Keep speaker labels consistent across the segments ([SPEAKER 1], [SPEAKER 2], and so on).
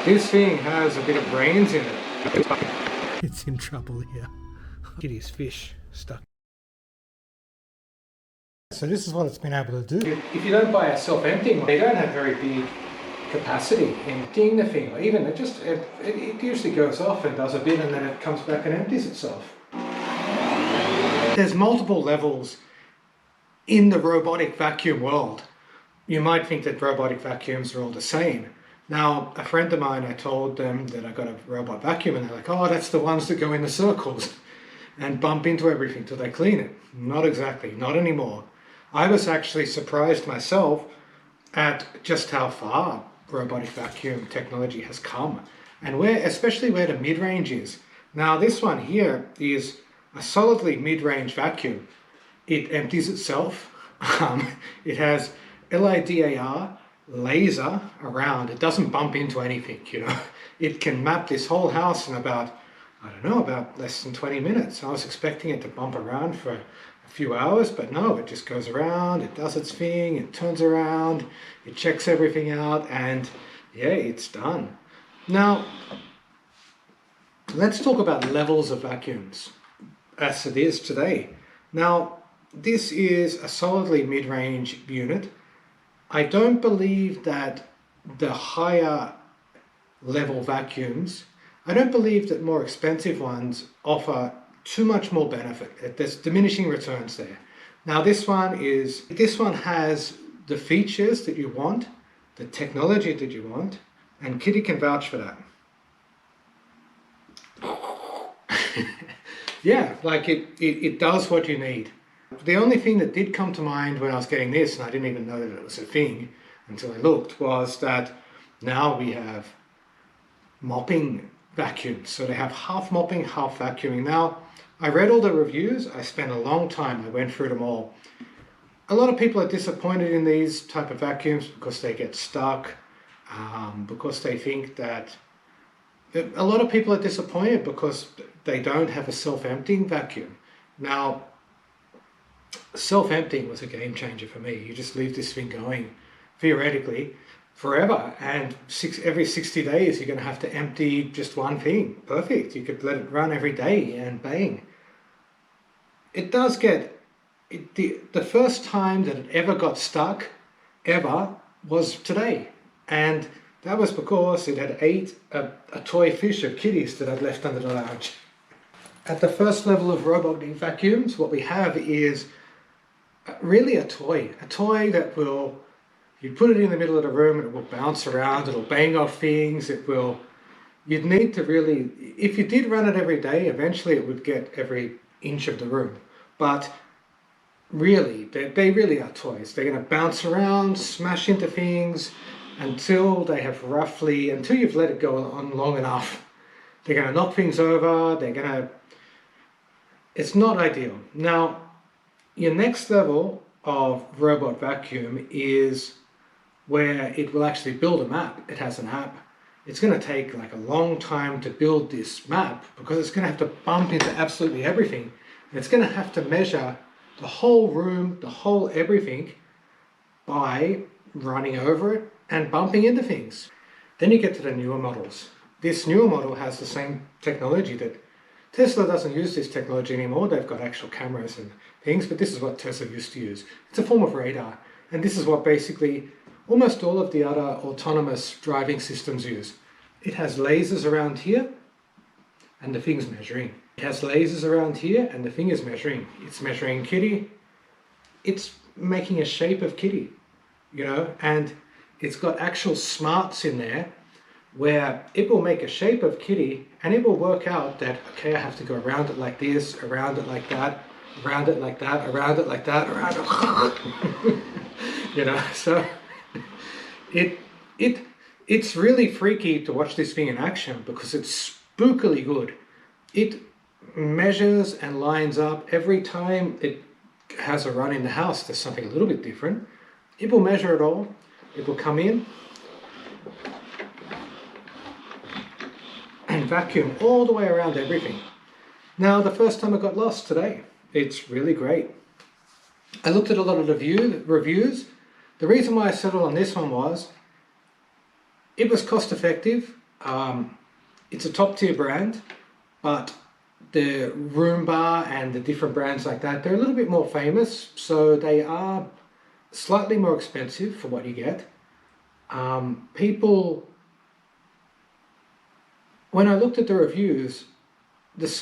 [SPEAKER 1] This thing has a bit of brains in it. It's in trouble here. It is fish stuck. So this is what it's been able to do. If you don't buy a self-emptying one, they don't have very big capacity in emptying the thing. Or even it usually goes off and does a bit and then it comes back and empties itself. There's multiple levels in the robotic vacuum world. You might think that robotic vacuums are all the same. Now, a friend of mine, I told them that I got a robot vacuum and they're like, oh, that's the ones that go in the circles and bump into everything till they clean it. Not exactly, not anymore. I was actually surprised myself at just how far robotic vacuum technology has come, and especially where the mid-range is. Now, this one here is a solidly mid-range vacuum. It empties itself. It has LiDAR laser around. It doesn't bump into anything, you know. It can map this whole house in about, I don't know, about less than 20 minutes. I was expecting it to bump around for a few hours, but no, it just goes around, it does its thing, it turns around, it checks everything out, and yeah, it's done. Now, let's talk about levels of vacuums as it is today. Now, this is a solidly mid-range unit. I don't believe that the higher level vacuums, I don't believe that more expensive ones offer too much more benefit. There's diminishing returns there. Now this one has the features that you want, the technology that you want, and Kitty can vouch for that. Yeah, like it does what you need. The only thing that did come to mind when I was getting this, and I didn't even know that it was a thing until I looked, was that now we have mopping vacuums. So they have half mopping, half vacuuming. Now, I read all the reviews. I spent a long time. I went through them all. A lot of people are disappointed in these type of vacuums because they get stuck, because they think that a lot of people are disappointed because they don't have a self-emptying vacuum. Now, self-emptying was a game changer for me. You just leave this thing going, theoretically, forever, and every 60 days you're going to have to empty just one thing. Perfect. You could let it run every day and bang. It does get... The first time that it ever got stuck, ever, was today. And that was because it had ate a toy fish of Kitty's that I'd left under the lounge. At the first level of robotic vacuums, what we have is really a toy that will, you put it in the middle of the room and it will bounce around, it'll bang off things, you'd need to really, if you did run it every day, eventually it would get every inch of the room. But really, they really are toys. They're going to bounce around, smash into things until you've let it go on long enough. They're going to knock things over, it's not ideal. Now, your next level of robot vacuum is where it will actually build a map. It has an app. It's going to take like a long time to build this map because it's going to have to bump into absolutely everything. And it's going to have to measure the whole room, the whole everything, by running over it and bumping into things. Then you get to the newer models. This newer model has the same technology that Tesla doesn't use this technology anymore. They've got actual cameras and things, but this is what Tesla used to use. It's a form of radar. And this is what basically almost all of the other autonomous driving systems use. It has lasers around here and the thing's measuring. It has lasers around here and the thing is measuring. It's measuring Kitty. It's making a shape of Kitty, you know, and it's got actual smarts in there where it will make a shape of Kitty and it will work out that, okay, I have to go around it like this, around it like that, around it like that, around it like that, around it. You know, so it's really freaky to watch this thing in action because it's spookily good. It measures and lines up every time it has a run in the house. There's something a little bit different. It will measure it all. It will come in and vacuum all the way around everything. Now, the first time I got lost today, it's really great. I looked at a lot of the reviews. The reason why I settled on this one was it was cost effective. It's a top tier brand, but the Roomba and the different brands like that, they're a little bit more famous, so they are slightly more expensive for what you get. People, when I looked at the reviews, this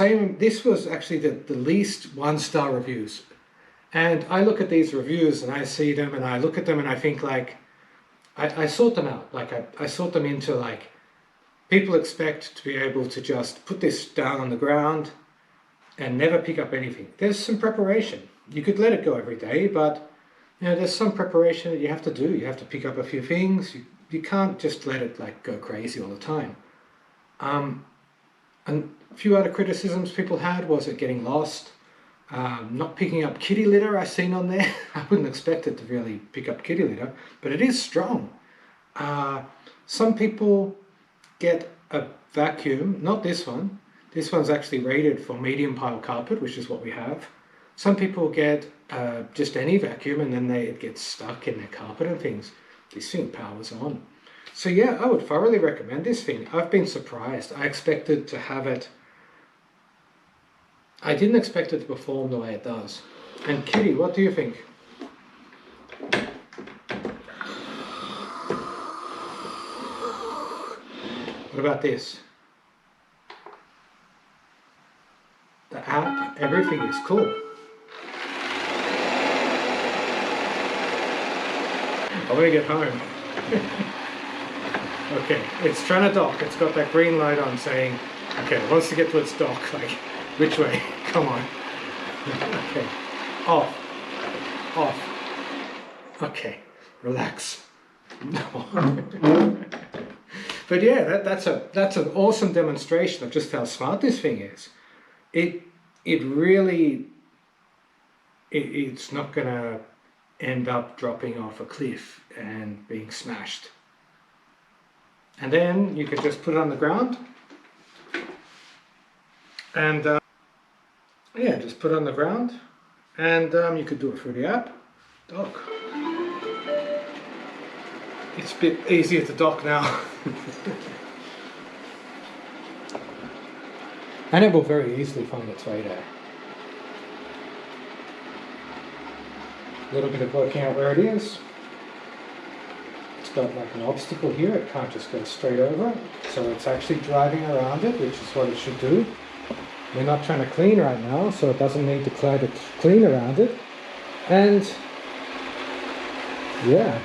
[SPEAKER 1] was actually the least 1-star reviews. And I look at these reviews and I see them and I look at them and I think like, I sort them out. Like I sort them into like, people expect to be able to just put this down on the ground and never pick up anything. There's some preparation. You could let it go every day, but you know, there's some preparation that you have to do. You have to pick up a few things. You can't just let it like go crazy all the time. And a few other criticisms people had was it getting lost, not picking up kitty litter I seen on there. I wouldn't expect it to really pick up kitty litter, but it is strong. Some people get a vacuum, not this one. This one's actually rated for medium pile carpet, which is what we have. Some people get just any vacuum and then it gets stuck in their carpet and things. This thing powers on. So yeah, I would thoroughly recommend this thing. I've been surprised. I expected to have it. I didn't expect it to perform the way it does. And Kitty, what do you think? What about this? The app, everything is cool. I want to get home. Okay, it's trying to dock. It's got that green light on saying, okay, it wants to get to its dock. Like, which way? Come on. Okay, off. Okay, relax. No. But yeah, that's an awesome demonstration of just how smart this thing is. It's not gonna end up dropping off a cliff and being smashed. And then you could just put it on the ground and yeah, just put it on the ground and you could do it through the app. Dock. It's a bit easier to dock now. And it will very easily find its way there. A little bit of working out where it is. It's got like an obstacle here, it can't just go straight over. So it's actually driving around it, which is what it should do. We're not trying to clean right now, so it doesn't need to clean around it. And yeah.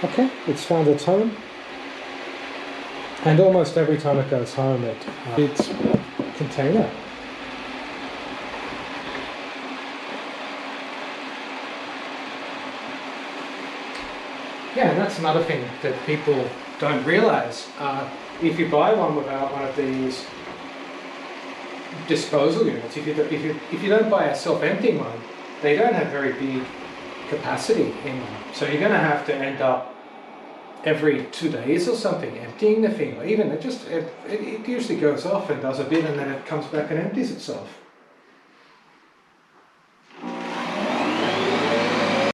[SPEAKER 1] Okay, it's found its home. And almost every time it goes home, its container. Yeah, and that's another thing that people don't realize. If you buy one without one of these disposal units, if you don't buy a self-emptying one, they don't have very big capacity in them. So you're going to have to end up every 2 days or something emptying the thing, or even it usually goes off and does a bit and then it comes back and empties itself.